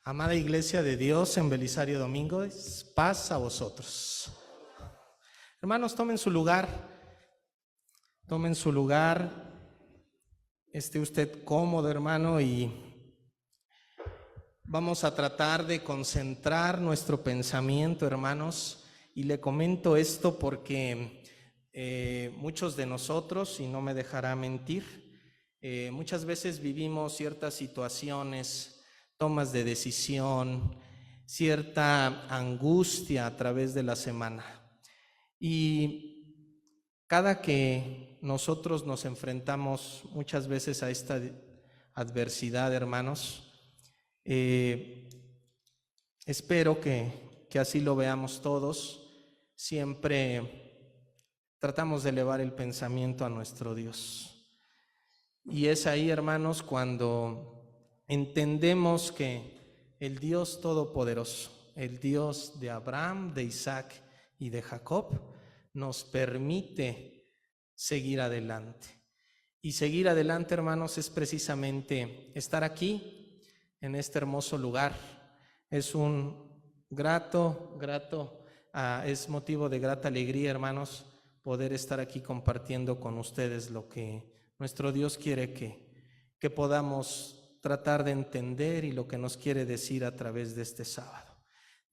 Amada Iglesia de Dios en Belisario Domínguez, paz a vosotros. Hermanos, tomen su lugar, esté usted cómodo, hermano, y vamos a tratar de concentrar nuestro pensamiento, hermanos, y le comento esto porque muchos de nosotros, y no me dejará mentir, muchas veces vivimos ciertas situaciones, tomas de decisión, cierta angustia a través de la semana. Y cada que nosotros nos enfrentamos muchas veces a esta adversidad, hermanos, espero que así lo veamos todos. Siempre tratamos de elevar el pensamiento a nuestro Dios. Y es ahí, hermanos, cuando entendemos que el Dios Todopoderoso, el Dios de Abraham, de Isaac y de Jacob, nos permite seguir adelante. Y seguir adelante, hermanos, es precisamente estar aquí, en este hermoso lugar. Es un es motivo de grata alegría, hermanos, poder estar aquí compartiendo con ustedes lo que nuestro Dios quiere que podamos tratar de entender y lo que nos quiere decir a través de este sábado.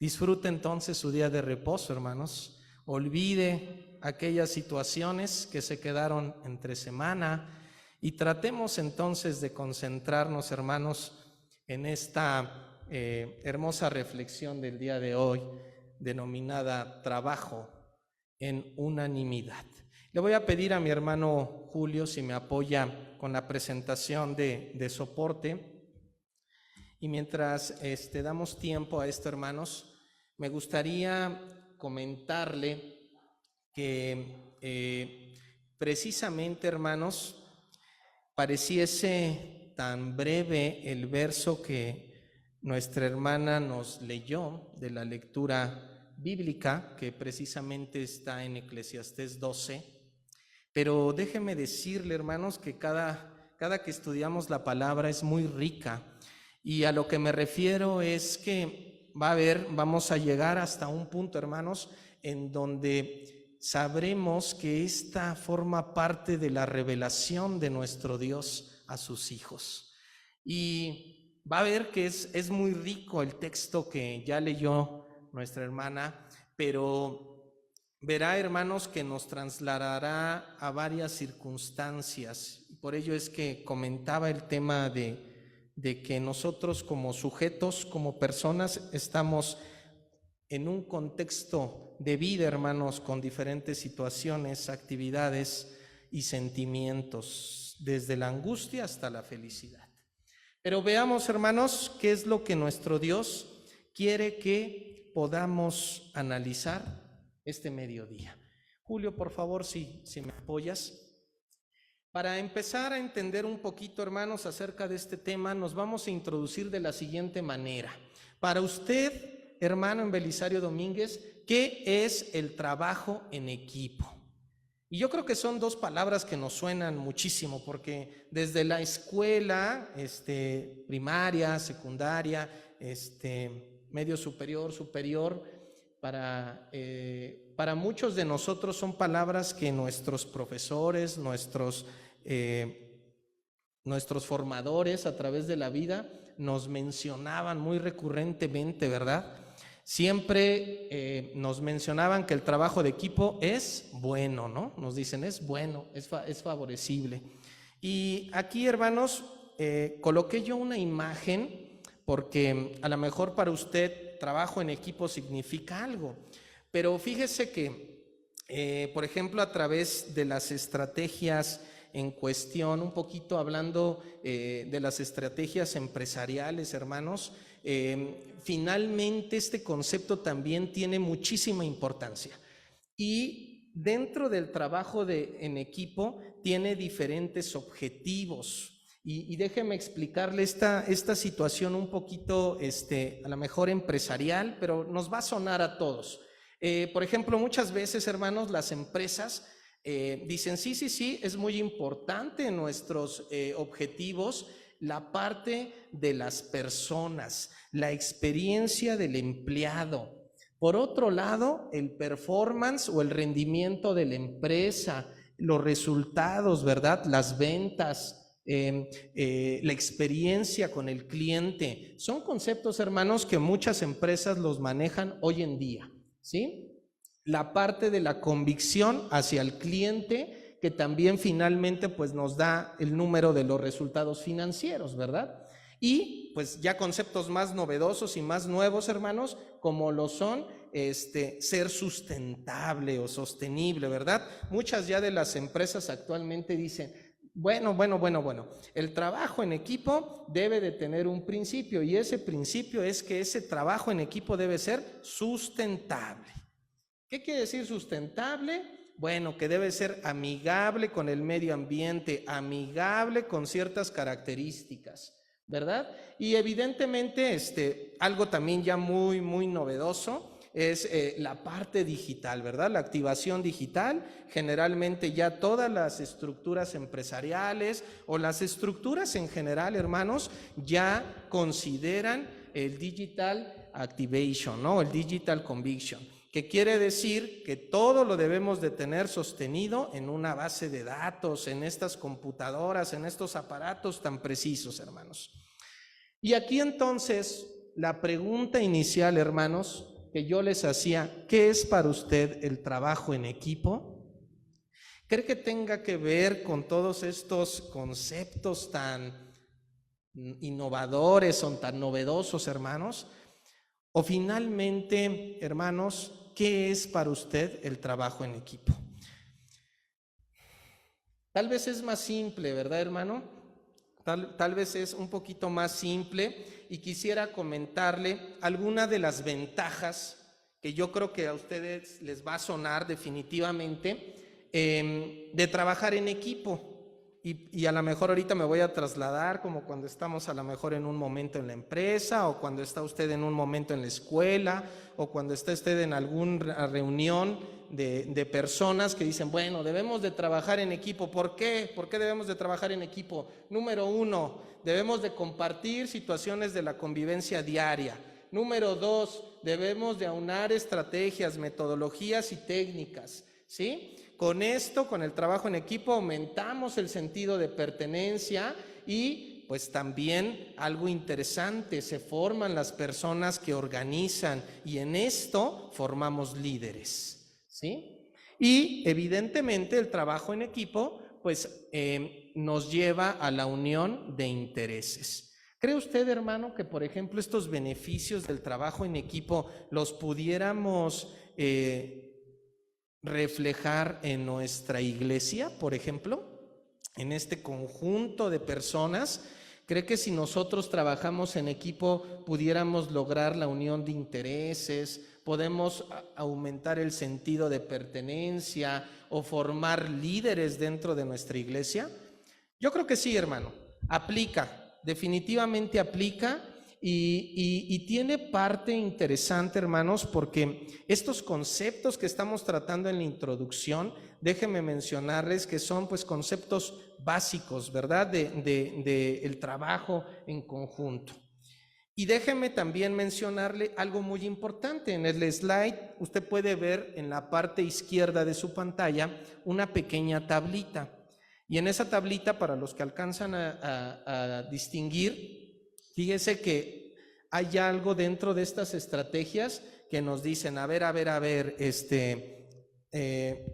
Disfrute entonces su día de reposo, hermanos. Olvide aquellas situaciones que se quedaron entre semana y tratemos entonces de concentrarnos, hermanos, en esta hermosa reflexión del día de hoy, denominada Trabajo en Unanimidad. Le voy a pedir a mi hermano Julio si me apoya con la presentación de soporte. Y mientras damos tiempo a esto, hermanos, me gustaría comentarle que precisamente, hermanos, pareciese tan breve el verso que nuestra hermana nos leyó de la lectura bíblica, que precisamente está en Eclesiastés 12. Pero déjeme decirle, hermanos, que cada que estudiamos la palabra es muy rica. Y a lo que me refiero es que vamos a llegar hasta un punto, hermanos, en donde sabremos que esta forma parte de la revelación de nuestro Dios a sus hijos. Y va a ver que es muy rico el texto que ya leyó nuestra hermana, pero verá, hermanos, que nos trasladará a varias circunstancias. Por ello es que comentaba el tema de que nosotros como sujetos, como personas, estamos en un contexto de vida, hermanos, con diferentes situaciones, actividades y sentimientos, desde la angustia hasta la felicidad. Pero veamos, hermanos, qué es lo que nuestro Dios quiere que podamos analizar este mediodía. Julio, por favor, si me apoyas. Para empezar a entender un poquito, hermanos, acerca de este tema, nos vamos a introducir de la siguiente manera. Para usted, hermano en Belisario Domínguez, ¿qué es el trabajo en equipo? Y yo creo que son dos palabras que nos suenan muchísimo, porque desde la escuela, primaria, secundaria, medio superior, para muchos de nosotros son palabras que nuestros profesores, nuestros formadores a través de la vida nos mencionaban muy recurrentemente, ¿verdad? Siempre nos mencionaban que el trabajo de equipo es bueno, ¿no? Nos dicen, es bueno, es favorecible. Y aquí, hermanos, coloqué yo una imagen porque a lo mejor para usted trabajo en equipo significa algo, pero fíjese que, por ejemplo, a través de las estrategias en cuestión, un poquito hablando de las estrategias empresariales, hermanos, finalmente este concepto también tiene muchísima importancia. Y dentro del trabajo en equipo tiene diferentes objetivos. Y déjeme explicarle esta situación un poquito, a lo mejor empresarial, pero nos va a sonar a todos. Por ejemplo, muchas veces, hermanos, las empresas dicen, sí, es muy importante nuestros objetivos la parte de las personas, la experiencia del empleado. Por otro lado, el performance o el rendimiento de la empresa, los resultados, ¿verdad? Las ventas, la experiencia con el cliente. Son conceptos, hermanos, que muchas empresas los manejan hoy en día, ¿sí? La parte de la convicción hacia el cliente, que también finalmente pues nos da el número de los resultados financieros, ¿verdad? Y pues ya conceptos más novedosos y más nuevos, hermanos, como lo son ser sustentable o sostenible, ¿verdad? Muchas ya de las empresas actualmente dicen, bueno, el trabajo en equipo debe de tener un principio, y ese principio es que ese trabajo en equipo debe ser sustentable. ¿Qué quiere decir sustentable? Bueno, que debe ser amigable con el medio ambiente, amigable con ciertas características, ¿verdad? Y evidentemente algo también ya muy novedoso es la parte digital, ¿verdad? La activación digital. Generalmente ya todas las estructuras empresariales o las estructuras en general, hermanos, ya consideran el digital activation, ¿no? El digital conviction, que quiere decir que todo lo debemos de tener sostenido en una base de datos, en estas computadoras, en estos aparatos tan precisos, hermanos. Y aquí entonces la pregunta inicial, hermanos, que yo les hacía, ¿qué es para usted el trabajo en equipo? ¿Cree que tenga que ver con todos estos conceptos tan innovadores o tan novedosos, hermanos? O finalmente, hermanos, ¿qué es para usted el trabajo en equipo? Tal vez es más simple, ¿verdad, hermano? Tal vez es un poquito más simple, y quisiera comentarle algunas de las ventajas que yo creo que a ustedes les va a sonar definitivamente de trabajar en equipo. Y a lo mejor ahorita me voy a trasladar como cuando estamos a lo mejor en un momento en la empresa, o cuando está usted en un momento en la escuela, o cuando está usted en alguna reunión de personas que dicen, bueno, debemos de trabajar en equipo. ¿Por qué? ¿Por qué debemos de trabajar en equipo? Número 1, debemos de compartir situaciones de la convivencia diaria. Número 2, debemos de aunar estrategias, metodologías y técnicas, ¿sí? Con esto, con el trabajo en equipo, aumentamos el sentido de pertenencia, y pues también algo interesante, se forman las personas que organizan, y en esto formamos líderes, ¿sí? Y evidentemente el trabajo en equipo pues nos lleva a la unión de intereses. ¿Cree usted, hermano, que por ejemplo estos beneficios del trabajo en equipo los pudiéramos reflejar en nuestra iglesia, por ejemplo, en este conjunto de personas? ¿Cree que si nosotros trabajamos en equipo pudiéramos lograr la unión de intereses, podemos aumentar el sentido de pertenencia o formar líderes dentro de nuestra iglesia? Yo creo que sí, hermano, aplica, definitivamente aplica. Y tiene parte interesante, hermanos, porque estos conceptos que estamos tratando en la introducción, déjenme mencionarles que son pues conceptos básicos, ¿verdad? De el trabajo en conjunto. Y déjenme también mencionarle algo muy importante. En el slide usted puede ver en la parte izquierda de su pantalla una pequeña tablita. Y en esa tablita, para los que alcanzan a distinguir, fíjese que hay algo dentro de estas estrategias que nos dicen, a ver,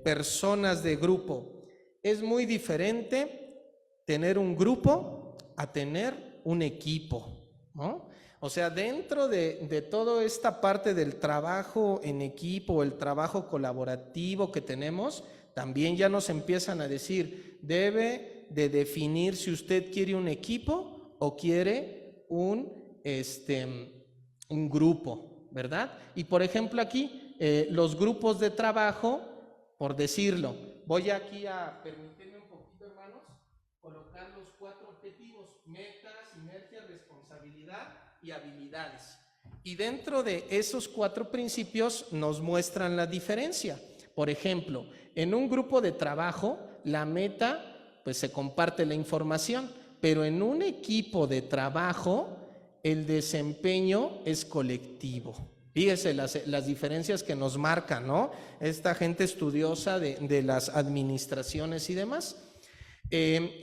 personas de grupo. Es muy diferente tener un grupo a tener un equipo, ¿no? O sea, dentro de toda esta parte del trabajo en equipo, el trabajo colaborativo que tenemos, también ya nos empiezan a decir, debe de definir si usted quiere un equipo o quiere un grupo, ¿verdad? Y por ejemplo aquí, los grupos de trabajo, por decirlo, voy aquí a permitirme un poquito, hermanos, colocar los 4 objetivos: metas, sinergia, responsabilidad y habilidades. Y dentro de esos 4 principios nos muestran la diferencia. Por ejemplo, en un grupo de trabajo, la meta, pues se comparte la información, pero en un equipo de trabajo el desempeño es colectivo. Fíjese las diferencias que nos marcan, ¿no? Esta gente estudiosa de las administraciones y demás.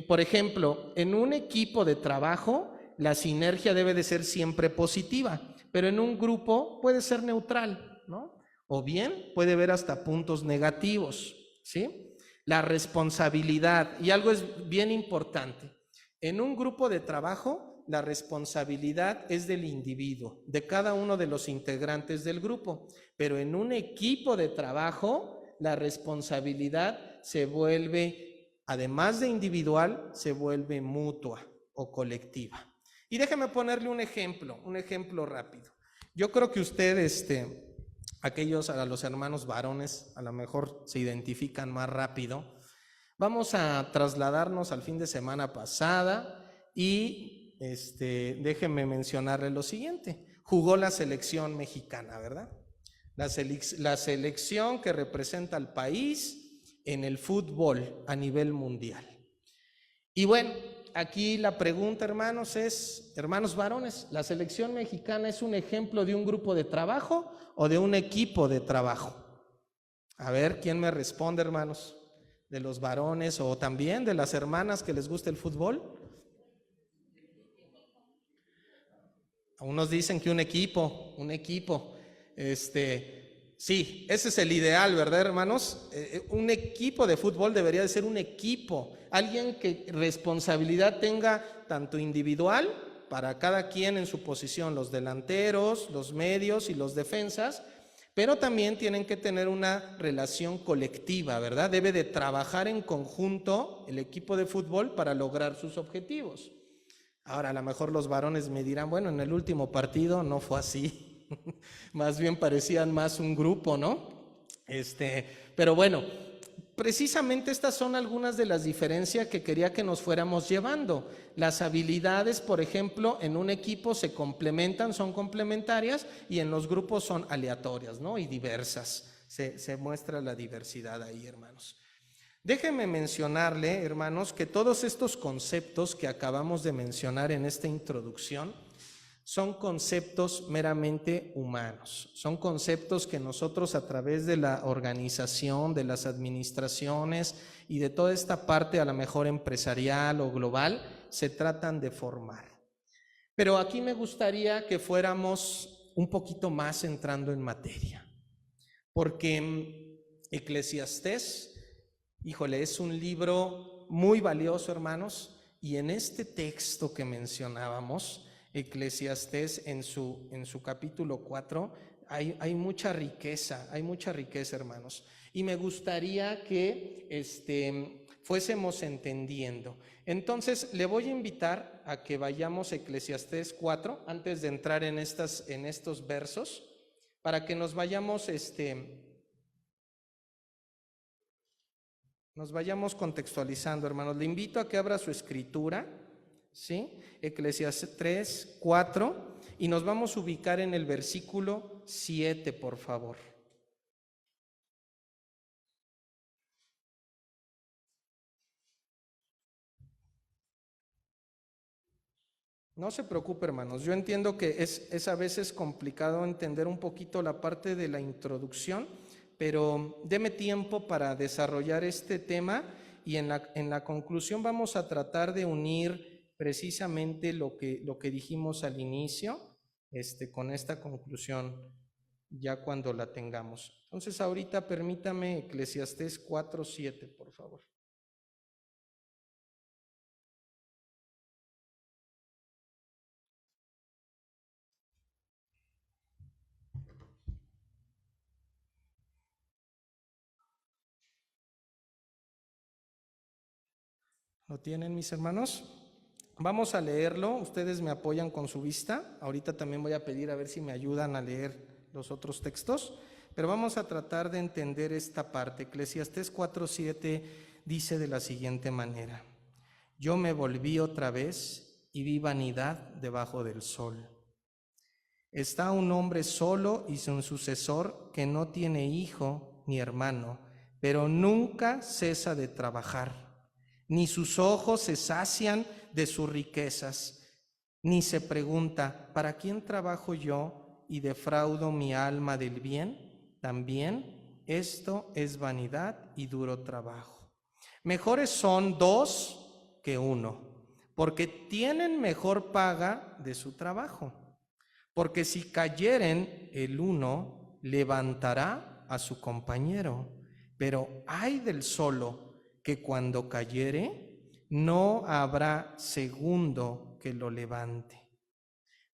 Por ejemplo, en un equipo de trabajo la sinergia debe de ser siempre positiva, pero en un grupo puede ser neutral, ¿no? O bien puede haber hasta puntos negativos, ¿sí? La responsabilidad, y algo es bien importante, en un grupo de trabajo la responsabilidad es del individuo, de cada uno de los integrantes del grupo, pero en un equipo de trabajo la responsabilidad se vuelve, además de individual, se vuelve mutua o colectiva. Y déjeme ponerle un ejemplo rápido. Yo creo que usted, a los hermanos varones, a lo mejor se identifican más rápido. Vamos a trasladarnos al fin de semana pasada y déjeme mencionarle lo siguiente. Jugó la selección mexicana, ¿verdad? La selección que representa al país en el fútbol a nivel mundial. Y bueno, aquí la pregunta, hermanos, es, hermanos varones, ¿la selección mexicana es un ejemplo de un grupo de trabajo o de un equipo de trabajo? A ver, ¿quién me responde, hermanos? ¿De los varones o también de las hermanas que les gusta el fútbol? Unos dicen que un equipo. Sí, ese es el ideal, ¿verdad, hermanos? Un equipo de fútbol debería de ser un equipo, alguien que responsabilidad tenga tanto individual, para cada quien en su posición, los delanteros, los medios y los defensas, pero también tienen que tener una relación colectiva, ¿verdad? Debe de trabajar en conjunto el equipo de fútbol para lograr sus objetivos. Ahora, a lo mejor los varones me dirán, bueno, en el último partido no fue así, más bien parecían más un grupo, ¿no? Pero bueno, precisamente estas son algunas de las diferencias que quería que nos fuéramos llevando. Las habilidades, por ejemplo, en un equipo se complementan, son complementarias, y en los grupos son aleatorias, ¿no? Y diversas. Se muestra la diversidad ahí, hermanos. Déjenme mencionarle, hermanos, que todos estos conceptos que acabamos de mencionar en esta introducción son conceptos meramente humanos, son conceptos que nosotros a través de la organización, de las administraciones y de toda esta parte a lo mejor empresarial o global se tratan de formar. Pero aquí me gustaría que fuéramos un poquito más entrando en materia, porque Eclesiastés, híjole, es un libro muy valioso, hermanos, y en este texto que mencionábamos, Eclesiastés en su capítulo 4, hay mucha riqueza, hermanos, y me gustaría que fuésemos entendiendo. Entonces, le voy a invitar a que vayamos a Eclesiastés 4, antes de entrar en estos versos, para que nos vayamos contextualizando, hermanos. Le invito a que abra su escritura, ¿sí? Eclesiastés 3, 4, y nos vamos a ubicar en el versículo 7, por favor. No se preocupe, hermanos, yo entiendo que es a veces complicado entender un poquito la parte de la introducción, pero deme tiempo para desarrollar este tema, y en la conclusión vamos a tratar de unir precisamente lo que dijimos al inicio, con esta conclusión ya cuando la tengamos. Entonces ahorita permítame Eclesiastés 4:7, por favor. ¿Lo tienen, mis hermanos? Vamos a leerlo, ustedes me apoyan con su vista. Ahorita también voy a pedir a ver si me ayudan a leer los otros textos, pero vamos a tratar de entender esta parte. Eclesiastés 4:7 dice de la siguiente manera: yo me volví otra vez y vi vanidad debajo del sol. Está un hombre solo y sin sucesor, que no tiene hijo ni hermano, pero nunca cesa de trabajar, ni sus ojos se sacian de sus riquezas, ni se pregunta, ¿para quién trabajo yo y defraudo mi alma del bien? También esto es vanidad y duro trabajo. Mejores son dos que uno, porque tienen mejor paga de su trabajo. Porque si cayeren, el uno levantará a su compañero, pero ay del solo que cuando cayere, no habrá segundo que lo levante.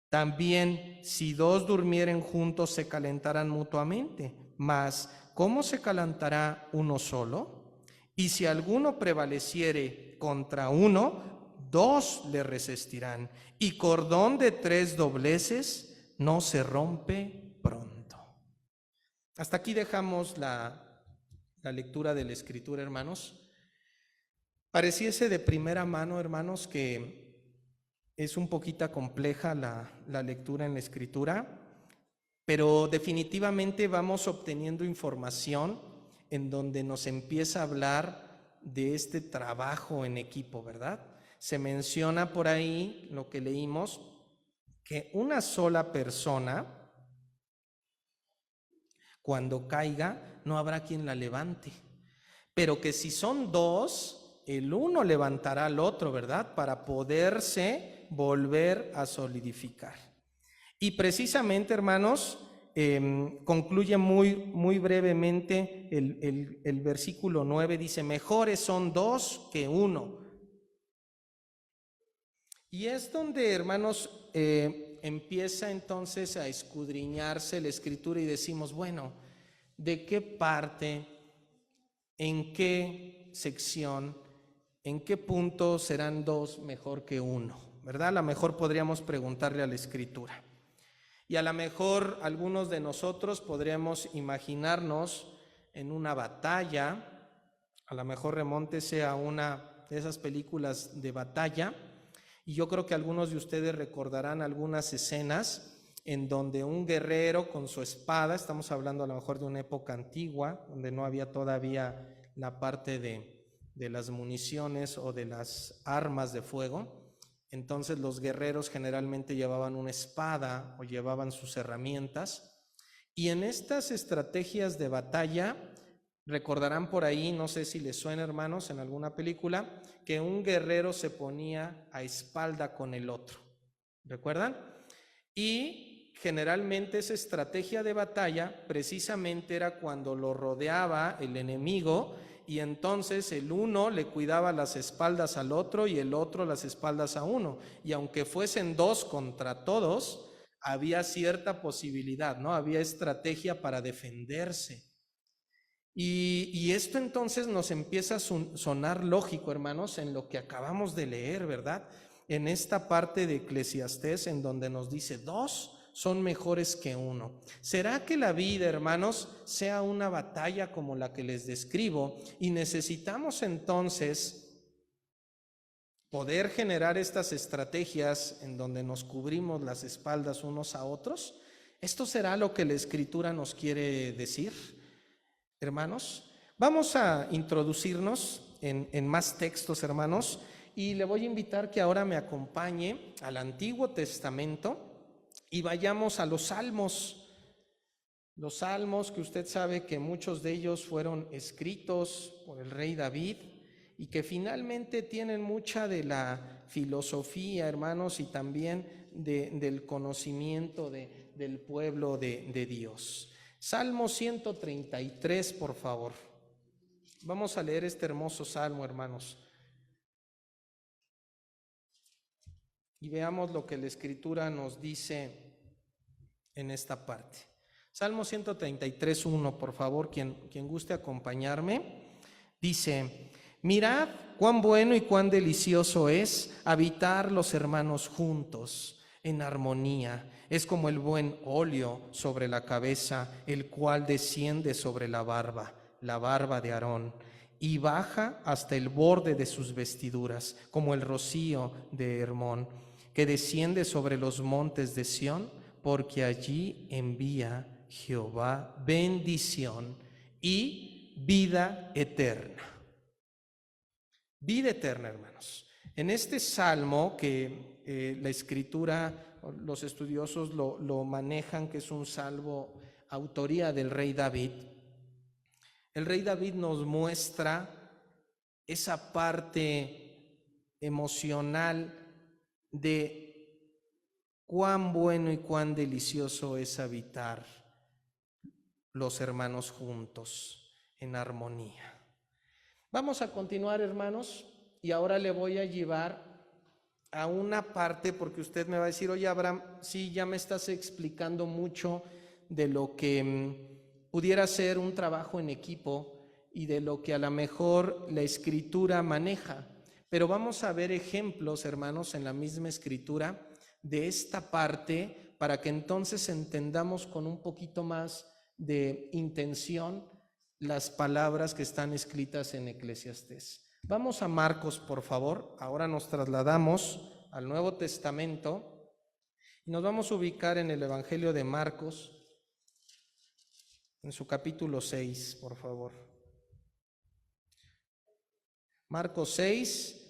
También si dos durmieren juntos se calentarán mutuamente, mas ¿cómo se calentará uno solo? Y si alguno prevaleciere contra uno, dos le resistirán, y cordón de 3 dobleces no se rompe pronto. Hasta aquí dejamos la lectura de la Escritura, hermanos. Pareciese de primera mano, hermanos, que es un poquito compleja la lectura en la Escritura, pero definitivamente vamos obteniendo información en donde nos empieza a hablar de este trabajo en equipo, ¿verdad? Se menciona por ahí, lo que leímos, que una sola persona, cuando caiga, no habrá quien la levante, pero que si son dos, el uno levantará al otro, ¿verdad? Para poderse volver a solidificar. Y precisamente, hermanos, concluye muy brevemente el versículo 9, dice, mejores son dos que uno. Y es donde, hermanos, empieza entonces a escudriñarse la Escritura y decimos, bueno, ¿de qué parte, en qué sección, en qué punto serán dos mejor que uno? ¿Verdad? A lo mejor podríamos preguntarle a la Escritura. Y a lo mejor algunos de nosotros podríamos imaginarnos en una batalla, a lo mejor remóntese a una de esas películas de batalla, y yo creo que algunos de ustedes recordarán algunas escenas en donde un guerrero con su espada, estamos hablando a lo mejor de una época antigua, donde no había todavía la parte de las municiones o de las armas de fuego. Entonces los guerreros generalmente llevaban una espada o llevaban sus herramientas. Y en estas estrategias de batalla, recordarán por ahí, no sé si les suena, hermanos, en alguna película, que un guerrero se ponía a espalda con el otro. ¿Recuerdan? Y generalmente esa estrategia de batalla precisamente era cuando lo rodeaba el enemigo y entonces el uno le cuidaba las espaldas al otro y el otro las espaldas a uno. Y aunque fuesen dos contra todos, había cierta posibilidad, ¿no? Había estrategia para defenderse. Y esto entonces nos empieza a sonar lógico, hermanos, en lo que acabamos de leer, ¿verdad? En esta parte de Eclesiastés en donde nos dice, dos son mejores que uno. ¿Será que la vida, hermanos, sea una batalla como la que les describo y necesitamos entonces poder generar estas estrategias en donde nos cubrimos las espaldas unos a otros? ¿Esto será lo que la Escritura nos quiere decir, hermanos? Vamos a introducirnos en más textos, hermanos, y le voy a invitar que ahora me acompañe al Antiguo Testamento y vayamos a los Salmos. Los Salmos, que usted sabe que muchos de ellos fueron escritos por el rey David y que finalmente tienen mucha de la filosofía, hermanos, y también del conocimiento del pueblo de Dios. Salmo 133, por favor. Vamos a leer este hermoso salmo, hermanos. Y veamos lo que la Escritura nos dice en esta parte. Salmo 133, 1, por favor, quien guste acompañarme. Dice, mirad cuán bueno y cuán delicioso es habitar los hermanos juntos en armonía. Es como el buen óleo sobre la cabeza, el cual desciende sobre la barba de Aarón, y baja hasta el borde de sus vestiduras, como el rocío de Hermón, que desciende sobre los montes de Sión, porque allí envía Jehová bendición y vida eterna. Vida eterna, hermanos. En este salmo que la escritura, los estudiosos lo manejan, que es un salmo autoría del rey David, el rey David nos muestra esa parte emocional de cuán bueno y cuán delicioso es habitar los hermanos juntos en armonía. Vamos a continuar, hermanos, y ahora le voy a llevar a una parte, porque usted me va a decir: oye, Abraham, sí, ya me estás explicando mucho de lo que pudiera ser un trabajo en equipo y de lo que a lo mejor la escritura maneja, pero vamos a ver ejemplos, hermanos, en la misma escritura de esta parte, para que entonces entendamos con un poquito más de intención las palabras que están escritas en Eclesiastés. Vamos a Marcos, por favor. Ahora nos trasladamos al Nuevo Testamento y nos vamos a ubicar en el Evangelio de Marcos, en su capítulo 6, por favor. Marcos 6,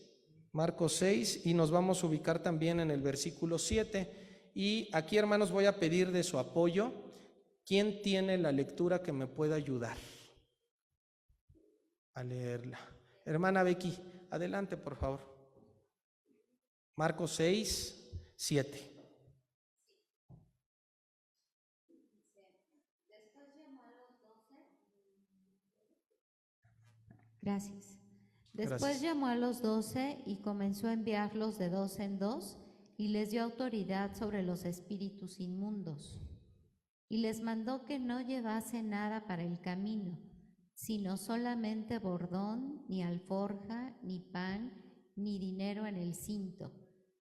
y nos vamos a ubicar también en el versículo 7. Y aquí, hermanos, voy a pedir de su apoyo. ¿Quién tiene la lectura que me pueda ayudar a leerla? Hermana Becky, adelante, por favor. Marcos 6, 7. Gracias. Después Gracias. llamó a los 12 y comenzó a enviarlos de 2 en 2 y les dio autoridad sobre los espíritus inmundos. Y les mandó que no llevasen nada para el camino, sino solamente bordón, ni alforja, ni pan, ni dinero en el cinto,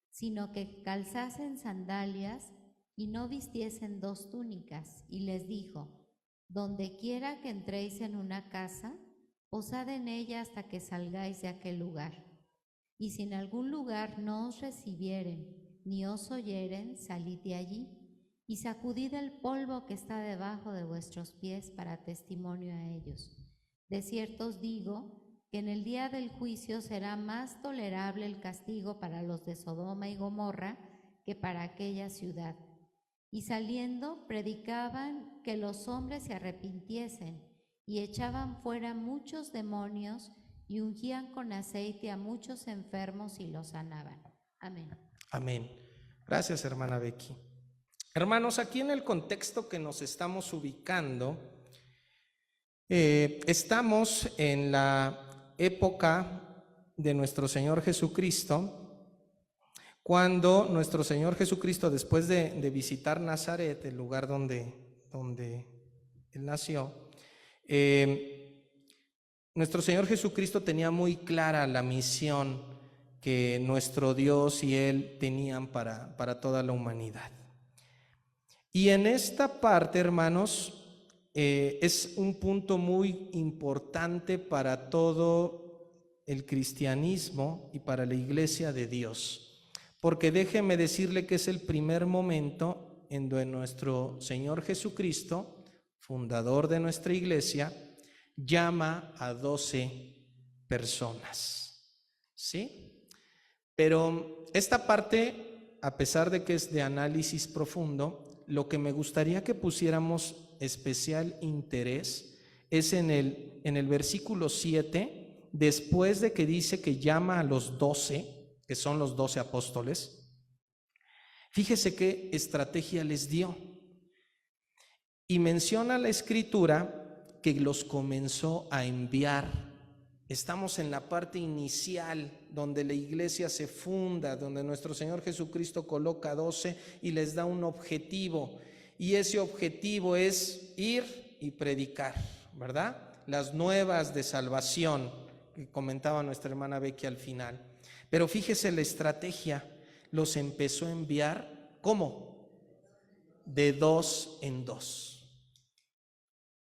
sino que calzasen sandalias y no vistiesen 2 túnicas. Y les dijo: donde quiera que entréis en una casa, posad en ella hasta que salgáis de aquel lugar. Y si en algún lugar no os recibieren, ni os oyeren, salid de allí, y sacudid el polvo que está debajo de vuestros pies para testimonio a ellos. De cierto os digo que en el día del juicio será más tolerable el castigo para los de Sodoma y Gomorra que para aquella ciudad. Y saliendo, predicaban que los hombres se arrepintiesen, y echaban fuera muchos demonios, y ungían con aceite a muchos enfermos y los sanaban. Amén. Amén. Gracias, hermana Becky. Hermanos, aquí en el contexto que nos estamos ubicando, estamos en la época de nuestro Señor Jesucristo, cuando nuestro Señor Jesucristo, después de visitar Nazaret, el lugar donde Él nació, nuestro Señor Jesucristo tenía muy clara la misión que nuestro Dios y Él tenían para toda la humanidad. Y en esta parte, hermanos, es un punto muy importante para todo el cristianismo y para la iglesia de Dios, porque déjeme decirle que es el primer momento en donde nuestro Señor Jesucristo, fundador de nuestra iglesia, llama a 12 personas, ¿sí? Pero esta parte, a pesar de que es de análisis profundo, lo que me gustaría que pusiéramos especial interés es en el versículo 7, después de que dice que llama a los 12, que son los 12 apóstoles. Fíjese qué estrategia les dio. Y menciona la escritura que los comenzó a enviar. Estamos en la parte inicial donde la iglesia se funda, donde nuestro Señor Jesucristo coloca 12 y les da un objetivo. Y ese objetivo es ir y predicar, ¿verdad? Las nuevas de salvación que comentaba nuestra hermana Becky al final. Pero fíjese la estrategia, los empezó a enviar, ¿cómo? De 2 en 2.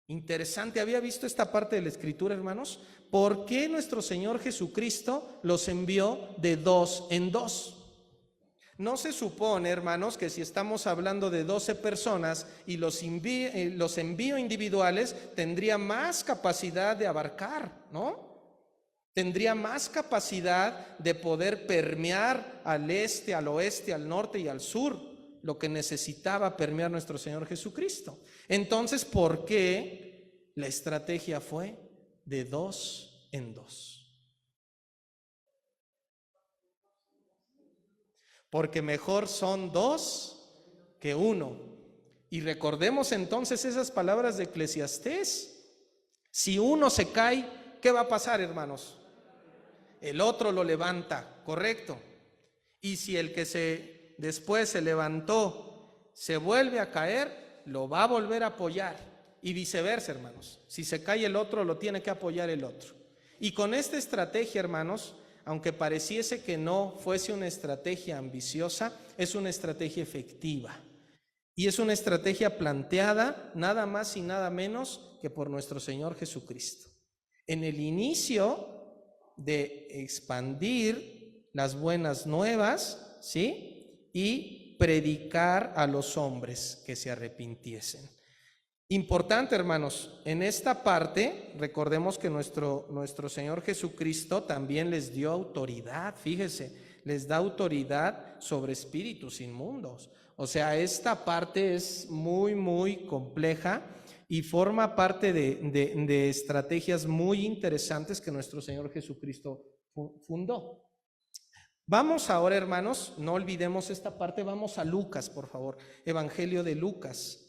Interesante, ¿había visto esta parte de la escritura, hermanos? ¿Por qué nuestro Señor Jesucristo los envió de 2 en 2? No se supone, hermanos, que si estamos hablando de 12 personas y los envío individuales, tendría más capacidad de abarcar, ¿no? Tendría más capacidad de poder permear al este, al oeste, al norte y al sur, lo que necesitaba permear nuestro Señor Jesucristo. Entonces, ¿por qué la estrategia fue de 2 en 2? Porque mejor son 2 que 1. Y recordemos entonces esas palabras de Eclesiastés. Si uno se cae, ¿qué va a pasar, hermanos? El otro lo levanta, correcto. Y si el que después se levantó se vuelve a caer, lo va a volver a apoyar. Y viceversa, hermanos. Si se cae el otro, lo tiene que apoyar el otro. Y con esta estrategia, hermanos, aunque pareciese que no fuese una estrategia ambiciosa, es una estrategia efectiva. Y es una estrategia planteada nada más y nada menos que por nuestro Señor Jesucristo. En el inicio de expandir las buenas nuevas, ¿sí? Y predicar a los hombres que se arrepintiesen. Importante, hermanos, en esta parte, recordemos que nuestro Señor Jesucristo también les dio autoridad, fíjese, les da autoridad sobre espíritus inmundos. O sea, esta parte es muy, muy compleja y forma parte de estrategias muy interesantes que nuestro Señor Jesucristo fundó. Vamos ahora, hermanos, no olvidemos esta parte, vamos a Lucas, por favor, Evangelio de Lucas.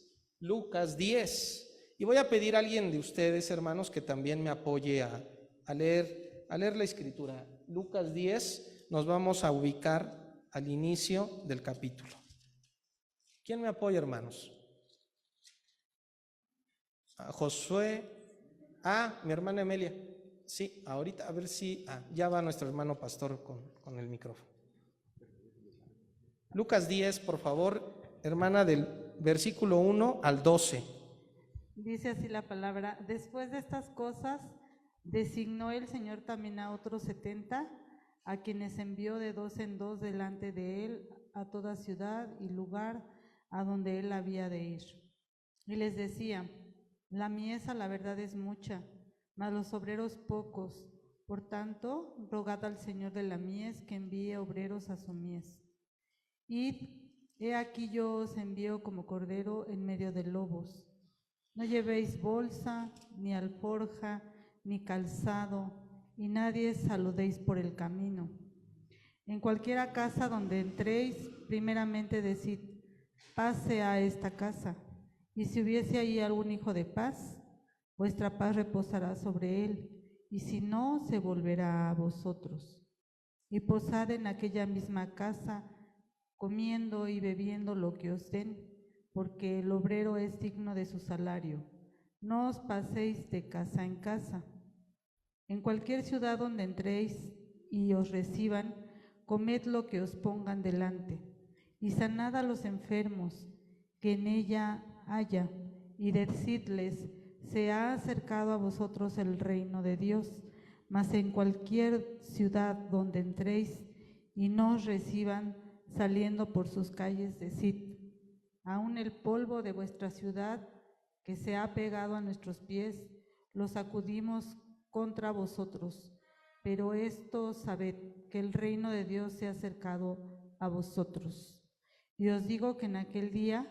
Lucas 10. Y voy a pedir a alguien de ustedes, hermanos, que también me apoye a leer la escritura. Lucas 10, nos vamos a ubicar al inicio del capítulo. ¿Quién me apoya, hermanos? A Josué. Mi hermana Emelia. Sí, ahorita a ver si ya va nuestro hermano pastor con el micrófono. Lucas 10, por favor, hermana, del versículo 1 al 12. Dice así la palabra: después de estas cosas, designó el Señor también a otros 70, a quienes envió de 2 en 2 delante de él a toda ciudad y lugar a donde él había de ir. Y les decía: la mies a la verdad es mucha, mas los obreros pocos. Por tanto, rogad al Señor de la mies que envíe obreros a su mies. Id, he aquí yo os envío como cordero en medio de lobos. No llevéis bolsa, ni alforja, ni calzado, y nadie saludéis por el camino. En cualquiera casa donde entréis, primeramente decid: paz sea a esta casa. Y si hubiese allí algún hijo de paz, vuestra paz reposará sobre él, y si no, se volverá a vosotros. Y posad en aquella misma casa, comiendo y bebiendo lo que os den, porque el obrero es digno de su salario. No os paséis de casa en casa. En cualquier ciudad donde entréis y os reciban, comed lo que os pongan delante, y sanad a los enfermos que en ella haya, y decidles: se ha acercado a vosotros el reino de Dios. Mas en cualquier ciudad donde entréis y no os reciban, saliendo por sus calles, decid: aún el polvo de vuestra ciudad que se ha pegado a nuestros pies, lo sacudimos contra vosotros. Pero esto sabed, que el reino de Dios se ha acercado a vosotros. Y os digo que en aquel día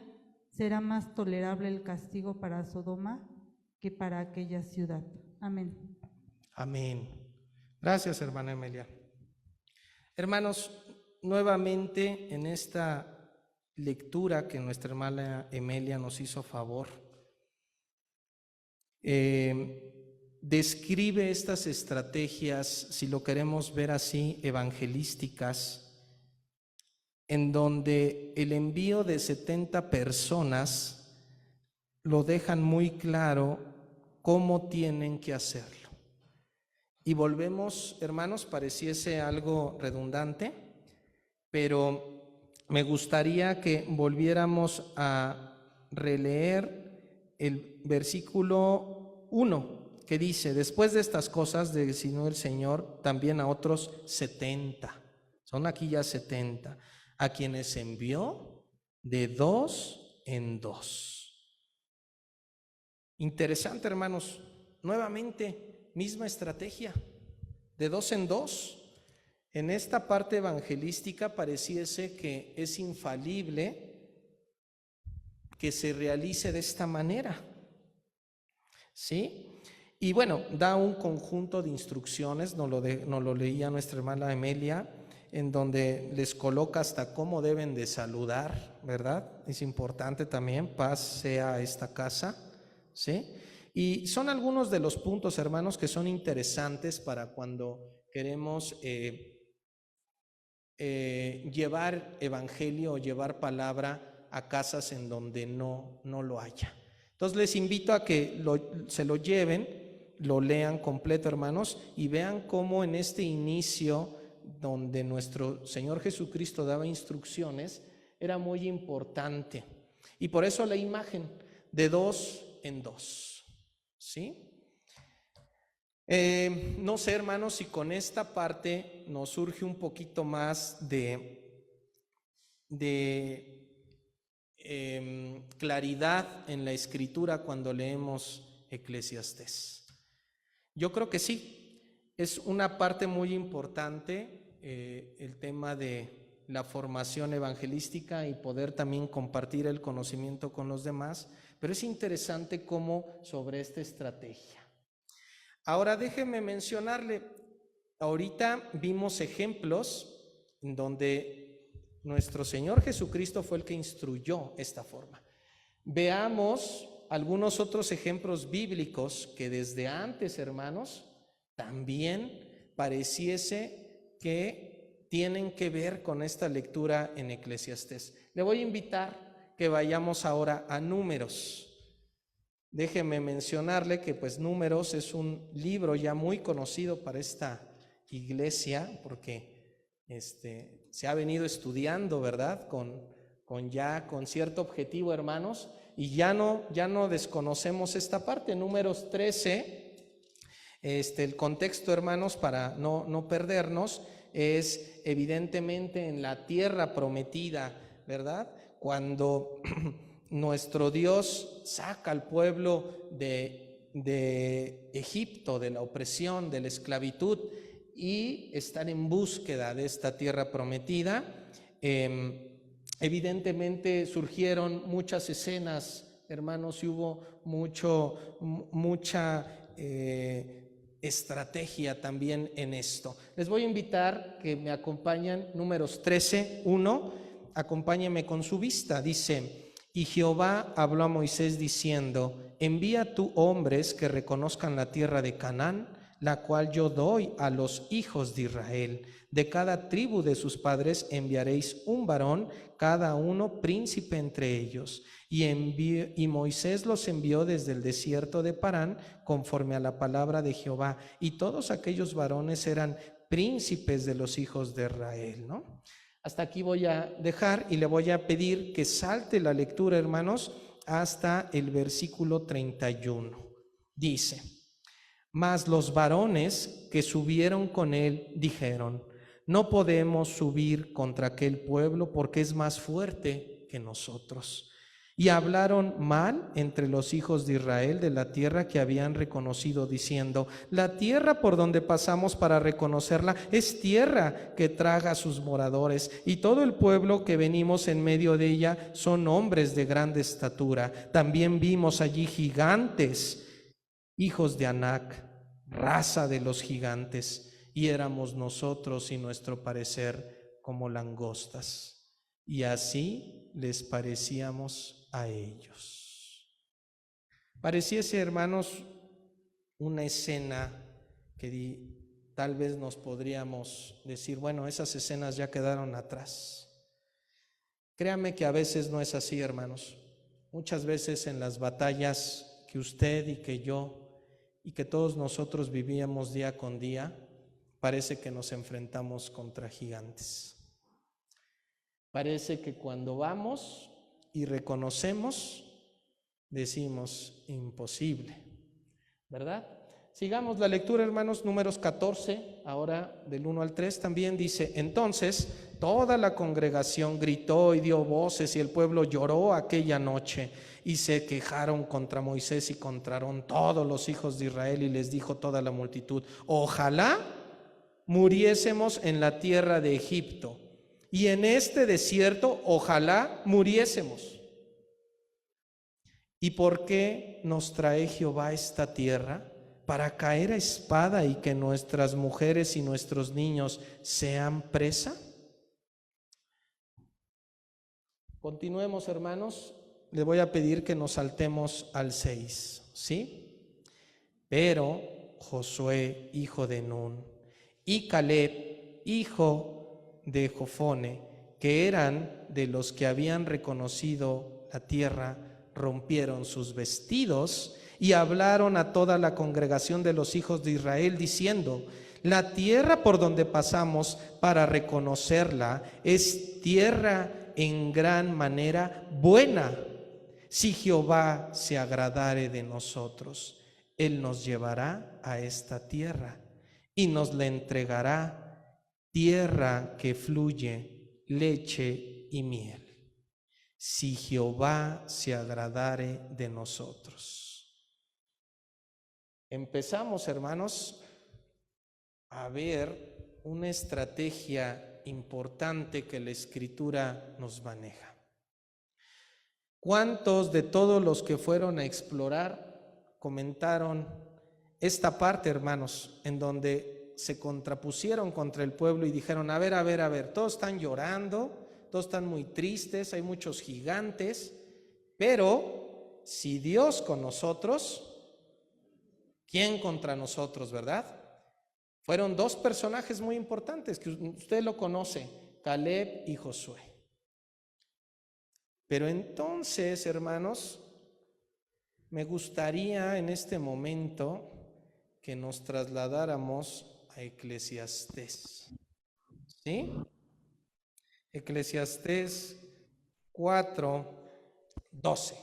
será más tolerable el castigo para Sodoma que para aquella ciudad. Amén. Amén. Gracias, hermana Emelia. Hermanos, nuevamente en esta lectura que nuestra hermana Emelia nos hizo favor, describe estas estrategias, si lo queremos ver así, evangelísticas, en donde el envío de 70 personas lo dejan muy claro cómo tienen que hacerlo. Y volvemos, hermanos, pareciese algo redundante, pero me gustaría que volviéramos a releer el versículo 1, que dice: después de estas cosas designó el Señor también a otros 70, son aquí ya 70, a quienes envió de 2 en 2. Interesante, hermanos, nuevamente misma estrategia. de dos en dos. En esta parte evangelística pareciese que es infalible que se realice de esta manera, ¿sí? Y bueno, da un conjunto de instrucciones, nos lo leía nuestra hermana Emelia, en donde les coloca hasta cómo deben de saludar, ¿verdad? Es importante también, paz sea esta casa, ¿sí? Y son algunos de los puntos, hermanos, que son interesantes para cuando queremos llevar evangelio o llevar palabra a casas en donde no lo haya. Entonces les invito a que se lo lleven, lo lean completo, hermanos, y vean cómo en este inicio donde nuestro Señor Jesucristo daba instrucciones era muy importante. Y por eso la imagen de dos en dos, ¿sí? No sé, hermanos, si con esta parte nos surge un poquito más de claridad en la escritura cuando leemos Eclesiastés. Yo creo que sí, es una parte muy importante el tema de la formación evangelística y poder también compartir el conocimiento con los demás, pero es interesante cómo sobre esta estrategia. Ahora déjeme mencionarle, ahorita vimos ejemplos en donde nuestro Señor Jesucristo fue el que instruyó esta forma. Veamos algunos otros ejemplos bíblicos que desde antes, hermanos, también pareciese que tienen que ver con esta lectura en Eclesiastés. Le voy a invitar que vayamos ahora a Números. Déjeme mencionarle que pues Números es un libro ya muy conocido para esta iglesia porque se ha venido estudiando, ¿verdad? Con cierto objetivo, hermanos, y ya no desconocemos esta parte. Números 13, el contexto, hermanos, para no perdernos, es evidentemente en la tierra prometida, ¿verdad? Cuando nuestro Dios saca al pueblo de Egipto, de la opresión, de la esclavitud, y están en búsqueda de esta tierra prometida. Evidentemente surgieron muchas escenas, hermanos, y hubo mucha estrategia también en esto. Les voy a invitar que me acompañen, Números 13:1, acompáñenme con su vista. Dice: y Jehová habló a Moisés diciendo: envía tú hombres que reconozcan la tierra de Canaán, la cual yo doy a los hijos de Israel. De cada tribu de sus padres enviaréis un varón, cada uno príncipe entre ellos. Y Moisés los envió desde el desierto de Parán, conforme a la palabra de Jehová. Y todos aquellos varones eran príncipes de los hijos de Israel, ¿no? Hasta aquí voy a dejar y le voy a pedir que salte la lectura, hermanos, hasta el versículo 31. Dice: mas los varones que subieron con él dijeron: no podemos subir contra aquel pueblo porque es más fuerte que nosotros. Y hablaron mal entre los hijos de Israel de la tierra que habían reconocido, diciendo: la tierra por donde pasamos para reconocerla es tierra que traga a sus moradores, y todo el pueblo que venimos en medio de ella son hombres de grande estatura. También vimos allí gigantes, hijos de Anac, raza de los gigantes, y éramos nosotros y nuestro parecer como langostas, y así les parecíamos a ellos. Pareciese, hermanos, una escena que tal vez nos podríamos decir: bueno, esas escenas ya quedaron atrás. Créame que a veces no es así, hermanos. Muchas veces en las batallas que usted y que yo y que todos nosotros vivíamos día con día, parece que nos enfrentamos contra gigantes. Parece que cuando vamos y reconocemos, decimos: imposible, ¿verdad? Sigamos la lectura, hermanos. Números 14, ahora del 1 al 3, también dice: entonces toda la congregación gritó y dio voces, y el pueblo lloró aquella noche, y se quejaron contra Moisés y contra Aarón todos los hijos de Israel, y les dijo toda la multitud: ojalá muriésemos en la tierra de Egipto, y en este desierto ojalá muriésemos. ¿Y por qué nos trae Jehová a esta tierra? ¿Para caer a espada y que nuestras mujeres y nuestros niños sean presa? Continuemos, hermanos. Les voy a pedir que nos saltemos al 6, ¿sí? Pero Josué, hijo de Nun, y Caleb, hijo de Jofone, que eran de los que habían reconocido la tierra, rompieron sus vestidos y hablaron a toda la congregación de los hijos de Israel, diciendo: la tierra por donde pasamos para reconocerla es tierra en gran manera buena. Si Jehová se agradare de nosotros, Él nos llevará a esta tierra y nos la entregará, tierra que fluye leche y miel. Si Jehová se agradare de nosotros. Empezamos, hermanos, a ver una estrategia importante que la Escritura nos maneja. ¿Cuántos de todos los que fueron a explorar comentaron esta parte, hermanos, en donde se contrapusieron contra el pueblo y dijeron: a ver, todos están llorando, todos están muy tristes, hay muchos gigantes, pero si Dios con nosotros, ¿quién contra nosotros, verdad? Fueron dos personajes muy importantes que usted lo conoce, Caleb y Josué. Pero entonces, hermanos, me gustaría en este momento que nos trasladáramos a Eclesiastés, ¿sí? Eclesiastés 4:12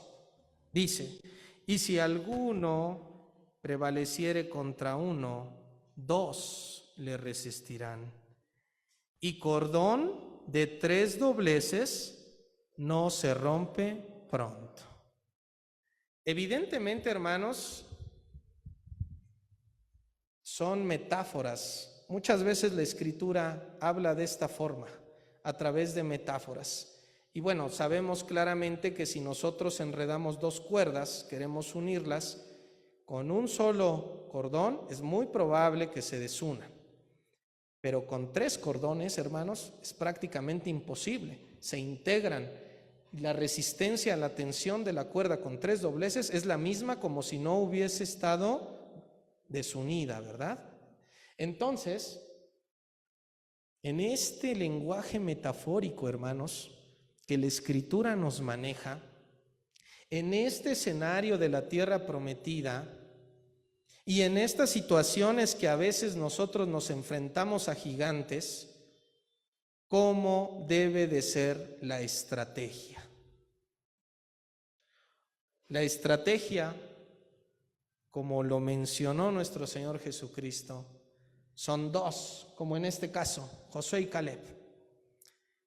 dice: y si alguno prevaleciere contra uno, dos le resistirán, y cordón de 3 dobleces no se rompe pronto. Evidentemente, hermanos, son metáforas. Muchas veces la Escritura habla de esta forma, a través de metáforas. Y bueno, sabemos claramente que si nosotros enredamos 2 cuerdas, queremos unirlas con un solo cordón, es muy probable que se desunan. Pero con 3 cordones, hermanos, es prácticamente imposible. Se integran. La resistencia a la tensión de la cuerda con 3 dobleces es la misma como si no hubiese estado desunida, ¿verdad? Entonces, en este lenguaje metafórico, hermanos, que la Escritura nos maneja, en este escenario de la tierra prometida y en estas situaciones que a veces nosotros nos enfrentamos a gigantes, ¿cómo debe de ser la estrategia? La estrategia, como lo mencionó nuestro Señor Jesucristo, son 2, como en este caso, Josué y Caleb.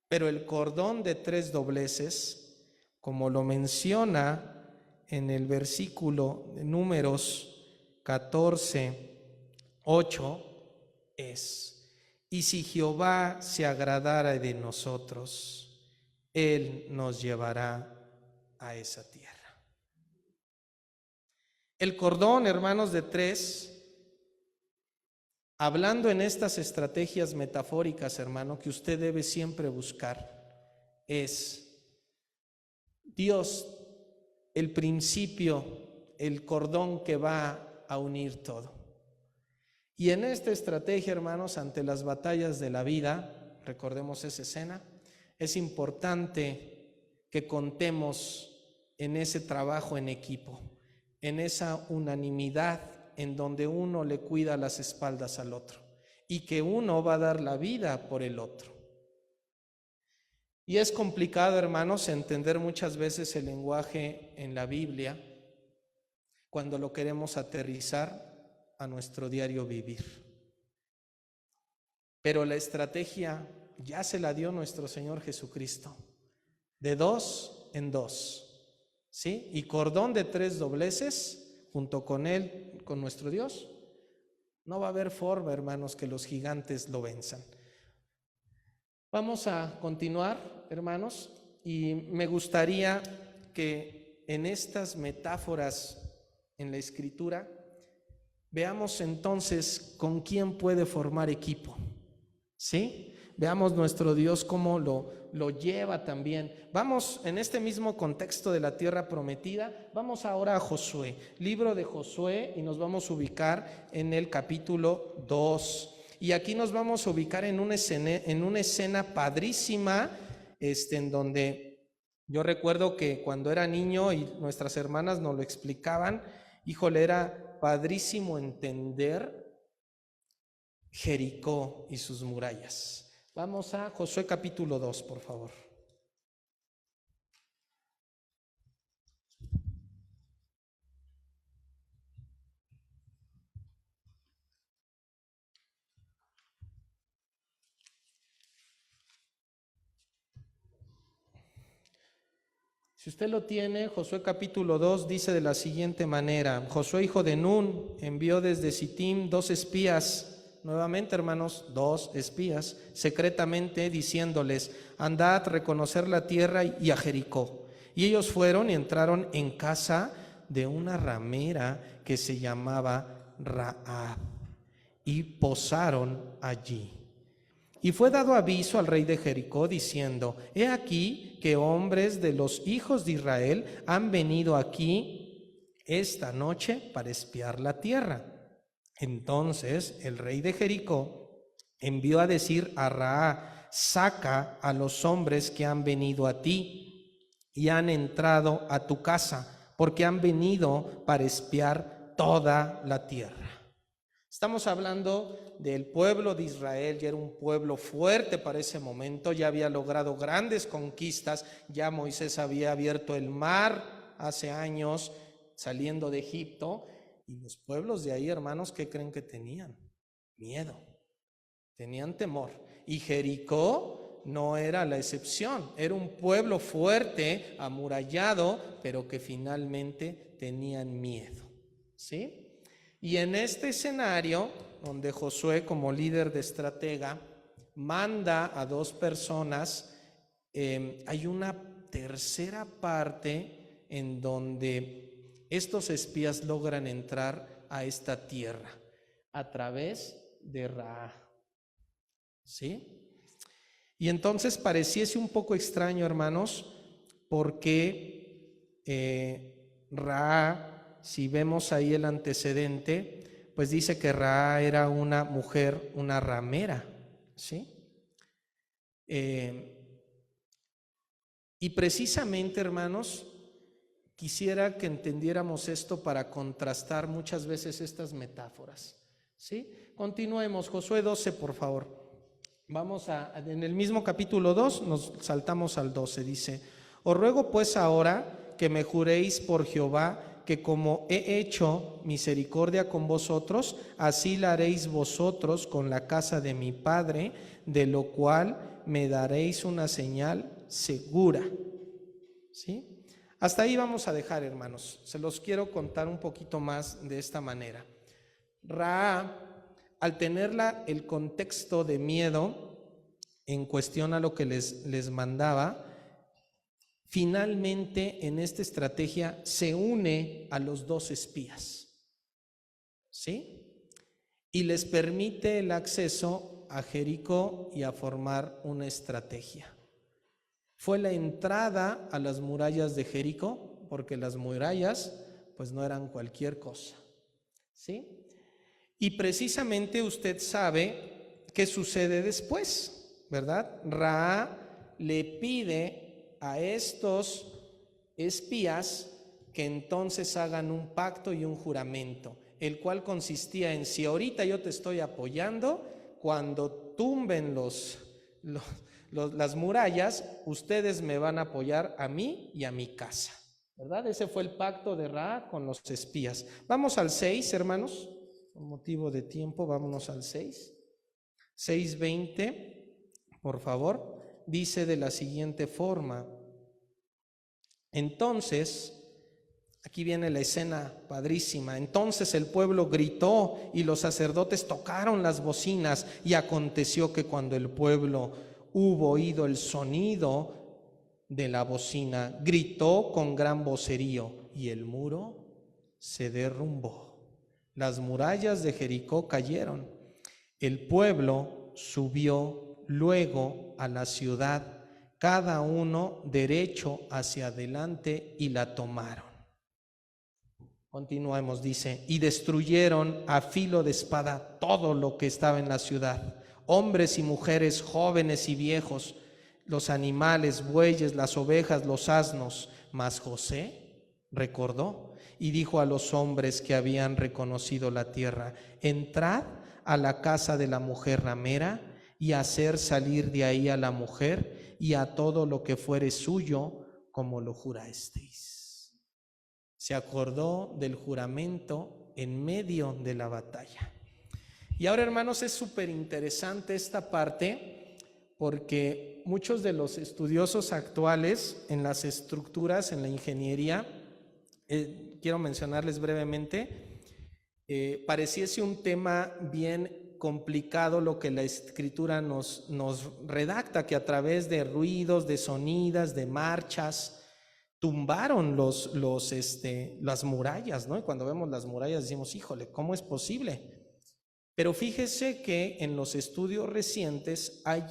Pero el cordón de 3 dobleces, como lo menciona en el versículo de Números 14:8, es: y si Jehová se agradara de nosotros, Él nos llevará a esa tierra. El cordón, hermanos, de 3, hablando en estas estrategias metafóricas, hermano, que usted debe siempre buscar, es Dios, el principio, el cordón que va a unir todo. Y en esta estrategia, hermanos, ante las batallas de la vida, recordemos esa escena, es importante que contemos en ese trabajo en equipo, en esa unanimidad en donde uno le cuida las espaldas al otro y que uno va a dar la vida por el otro. Y es complicado, hermanos, entender muchas veces el lenguaje en la Biblia cuando lo queremos aterrizar a nuestro diario vivir. Pero la estrategia ya se la dio nuestro Señor Jesucristo, de 2 en 2. ¿Sí? Y cordón de 3 dobleces junto con Él, con nuestro Dios, No va a haber forma, hermanos, que los gigantes lo venzan. Vamos a continuar, hermanos, y me gustaría que en estas metáforas en la Escritura veamos entonces con quién puede formar equipo, ¿sí? Veamos nuestro Dios cómo lo lleva también. Vamos en este mismo contexto de la tierra prometida, vamos ahora a Josué, libro de Josué, y nos vamos a ubicar en el capítulo 2. Y aquí nos vamos a ubicar en una escena padrísima, en donde yo recuerdo que cuando era niño y nuestras hermanas nos lo explicaban, híjole, era padrísimo entender Jericó y sus murallas. Vamos a Josué capítulo 2, por favor. Si usted lo tiene, Josué capítulo 2 dice de la siguiente manera: Josué, hijo de Nun, envió desde Sittim 2 espías. Nuevamente, hermanos, 2 espías, secretamente diciéndoles: andad, reconocer la tierra y a Jericó. Y ellos fueron y entraron en casa de una ramera que se llamaba Rahab, y posaron allí. Y fue dado aviso al rey de Jericó diciendo: he aquí que hombres de los hijos de Israel han venido aquí esta noche para espiar la tierra. Entonces el rey de Jericó envió a decir a Rahab: saca a los hombres que han venido a ti y han entrado a tu casa, porque han venido para espiar toda la tierra. Estamos hablando del pueblo de Israel. Ya era un pueblo fuerte para ese momento, ya había logrado grandes conquistas, ya Moisés había abierto el mar hace años saliendo de Egipto. Y los pueblos de ahí, hermanos, ¿qué creen que tenían? Miedo, tenían temor. Y Jericó no era la excepción, era un pueblo fuerte, amurallado, pero que finalmente tenían miedo, ¿sí? Y en este escenario, donde Josué, como líder de estratega, manda a 2 personas, hay una tercera parte en donde estos espías logran entrar a esta tierra a través de Rahab, ¿sí? Y entonces pareciese un poco extraño, hermanos, porque Rahab, si vemos ahí el antecedente, pues dice que Rahab era una mujer, una ramera, ¿sí? Y precisamente, hermanos, quisiera que entendiéramos esto para contrastar muchas veces estas metáforas, ¿sí? Continuemos, Josué 12, por favor. Vamos en el mismo capítulo 2, nos saltamos al 12, dice: os ruego pues ahora que me juréis por Jehová que como he hecho misericordia con vosotros, así la haréis vosotros con la casa de mi padre, de lo cual me daréis una señal segura, ¿sí? Hasta ahí vamos a dejar, hermanos. Se los quiero contar un poquito más de esta manera. Rahab, al tener el contexto de miedo en cuestión a lo que les mandaba, finalmente en esta estrategia se une a los 2 espías, ¿sí? Y les permite el acceso a Jericó y a formar una estrategia. Fue la entrada a las murallas de Jericó, porque las murallas pues no eran cualquier cosa, ¿sí? Y precisamente usted sabe qué sucede después, ¿verdad? Rahab le pide a estos espías que entonces hagan un pacto y un juramento, el cual consistía en: si ahorita yo te estoy apoyando, cuando tumben las murallas, ustedes me van a apoyar a mí y a mi casa, ¿verdad? Ese fue el pacto de Rahab con los espías. Vamos al 6, hermanos, por motivo de tiempo, vámonos al 6. 6:20, por favor, dice de la siguiente forma: entonces Aquí viene la escena padrísima. Entonces el pueblo gritó y los sacerdotes tocaron las bocinas, y aconteció que cuando el pueblo hubo oído el sonido de la bocina, gritó con gran vocerío, y el muro se derrumbó. Las murallas de Jericó cayeron. El pueblo subió luego a la ciudad, cada uno derecho hacia adelante, y la tomaron. Continuemos, dice, y destruyeron a filo de espada todo lo que estaba en la ciudad, hombres y mujeres, jóvenes y viejos, los animales, bueyes, las ovejas, los asnos. Mas José recordó y dijo a los hombres que habían reconocido la tierra: entrad a la casa de la mujer ramera y hacer salir de ahí a la mujer y a todo lo que fuere suyo, como lo jurasteis. Se acordó del juramento en medio de la batalla. Y ahora, hermanos, es súper interesante esta parte, porque muchos de los estudiosos actuales en las estructuras, en la ingeniería, quiero mencionarles brevemente, pareciese un tema bien complicado lo que la escritura nos redacta, que a través de ruidos, de sonidas, de marchas, tumbaron las murallas, ¿no? Y cuando vemos las murallas decimos, híjole, ¿cómo es posible? Pero fíjese que en los estudios recientes hay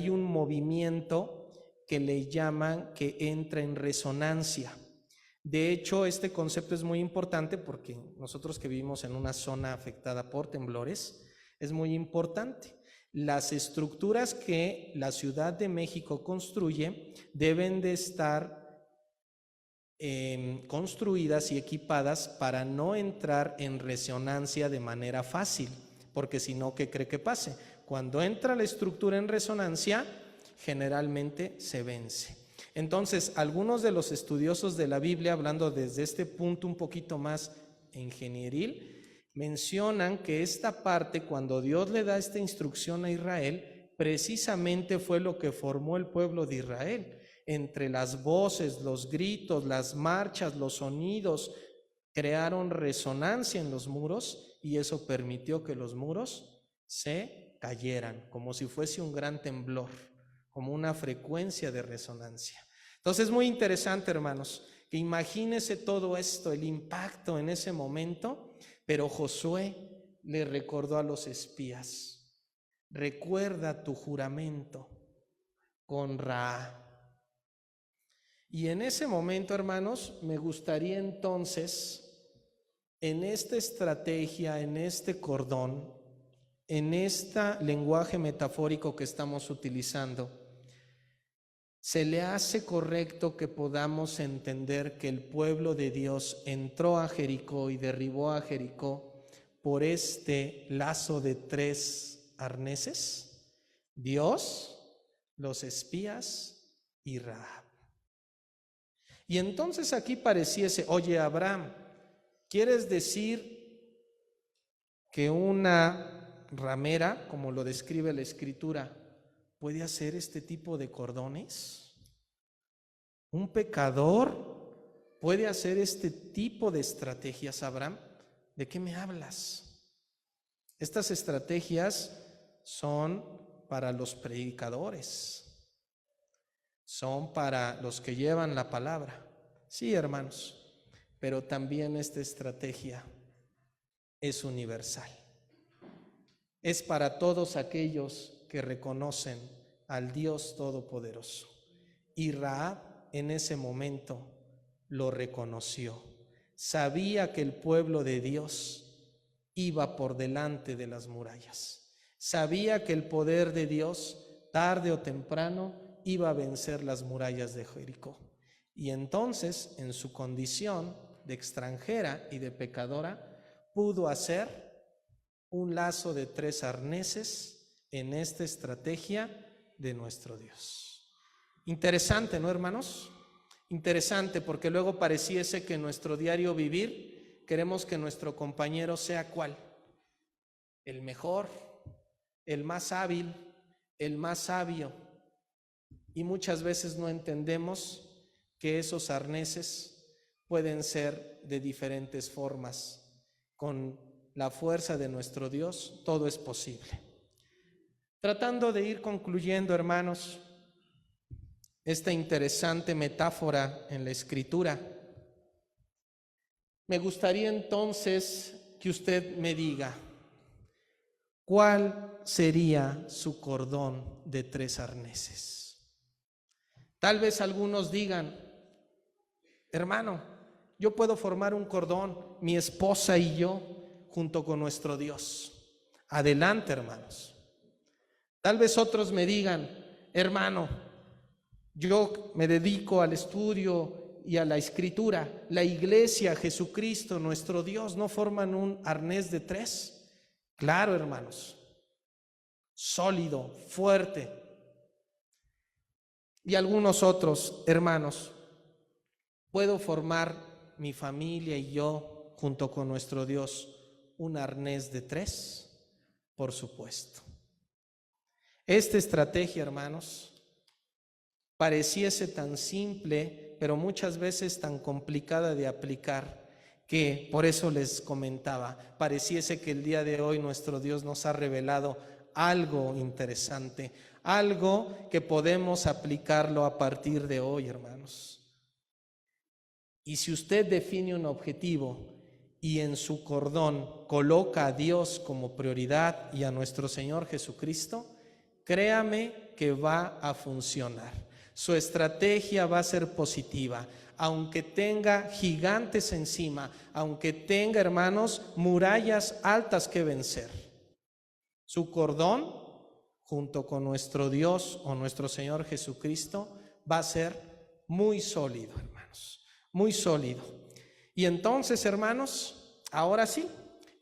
un movimiento que le llaman que entra en resonancia. De hecho, este concepto es muy importante porque nosotros que vivimos en una zona afectada por temblores, es muy importante. Las estructuras que la Ciudad de México construye deben de estar construidas y equipadas para no entrar en resonancia de manera fácil, porque si no, ¿qué cree que pase? Cuando entra la estructura en resonancia, generalmente se vence. Entonces, algunos de los estudiosos de la Biblia, hablando desde este punto un poquito más ingenieril, mencionan que esta parte, cuando Dios le da esta instrucción a Israel, precisamente fue lo que formó el pueblo de Israel. Entre las voces, los gritos, las marchas, los sonidos, crearon resonancia en los muros, y eso permitió que los muros se cayeran, como si fuese un gran temblor, como una frecuencia de resonancia. Entonces es muy interesante, hermanos, que imagínese todo esto, el impacto en ese momento. Pero Josué le recordó a los espías: recuerda tu juramento con Ra. Y en ese momento, hermanos, me gustaría entonces, en esta estrategia, en este cordón, en este lenguaje metafórico que estamos utilizando, ¿se le hace correcto que podamos entender que el pueblo de Dios entró a Jericó y derribó a Jericó por este lazo de 3 arneses? Dios, los espías y Rahab. Y entonces aquí pareciese, oye, Abraham, ¿quieres decir que una ramera, como lo describe la Escritura, puede hacer este tipo de cordones? ¿Un pecador puede hacer este tipo de estrategias, Abraham? ¿De qué me hablas? Estas estrategias son para los predicadores, son para los que llevan la palabra. Sí, hermanos, pero también esta estrategia es universal. Es para todos aquellos que reconocen al Dios Todopoderoso. Y Rahab en ese momento lo reconoció. Sabía que el pueblo de Dios iba por delante de las murallas. Sabía que el poder de Dios, tarde o temprano, iba a vencer las murallas de Jericó. Y entonces, en su condición de extranjera y de pecadora, pudo hacer un lazo de 3 arneses en esta estrategia de nuestro Dios. Interesante, ¿no, hermanos? Interesante, porque luego pareciese que en nuestro diario vivir queremos que nuestro compañero sea ¿cuál? El mejor, el más hábil, el más sabio. Y muchas veces no entendemos que esos arneses pueden ser de diferentes formas. Con la fuerza de nuestro Dios, todo es posible. Tratando de ir concluyendo, hermanos, esta interesante metáfora en la Escritura, me gustaría entonces que usted me diga, ¿cuál sería su cordón de 3 arneses? Tal vez algunos digan, hermano, yo puedo formar un cordón, mi esposa y yo, junto con nuestro Dios. Adelante, hermanos. Tal vez otros me digan, hermano, yo me dedico al estudio y a la escritura. La iglesia, Jesucristo, nuestro Dios, ¿no forman un arnés de 3? Claro, hermanos, sólido, fuerte. Y algunos otros, hermanos, ¿puedo formar mi familia y yo, junto con nuestro Dios, un arnés de 3? Por supuesto. Esta estrategia, hermanos, pareciese tan simple, pero muchas veces tan complicada de aplicar, que por eso les comentaba, pareciese que el día de hoy nuestro Dios nos ha revelado algo interesante, algo que podemos aplicarlo a partir de hoy, hermanos. Y si usted define un objetivo y en su cordón coloca a Dios como prioridad y a nuestro Señor Jesucristo, créame que va a funcionar. Su estrategia va a ser positiva, aunque tenga gigantes encima, aunque tenga, hermanos, murallas altas que vencer. Su cordón, junto con nuestro Dios o nuestro Señor Jesucristo, va a ser muy sólido, hermanos. Muy sólido. Y entonces, hermanos, ahora sí,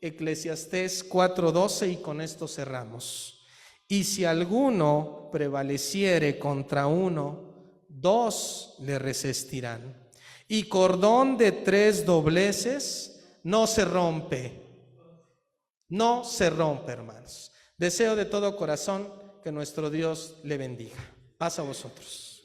Eclesiastés 4:12, y con esto cerramos. Y si alguno prevaleciere contra uno, 2 le resistirán. Y cordón de 3 dobleces no se rompe. No se rompe, hermanos. Deseo de todo corazón que nuestro Dios le bendiga. Paz a vosotros.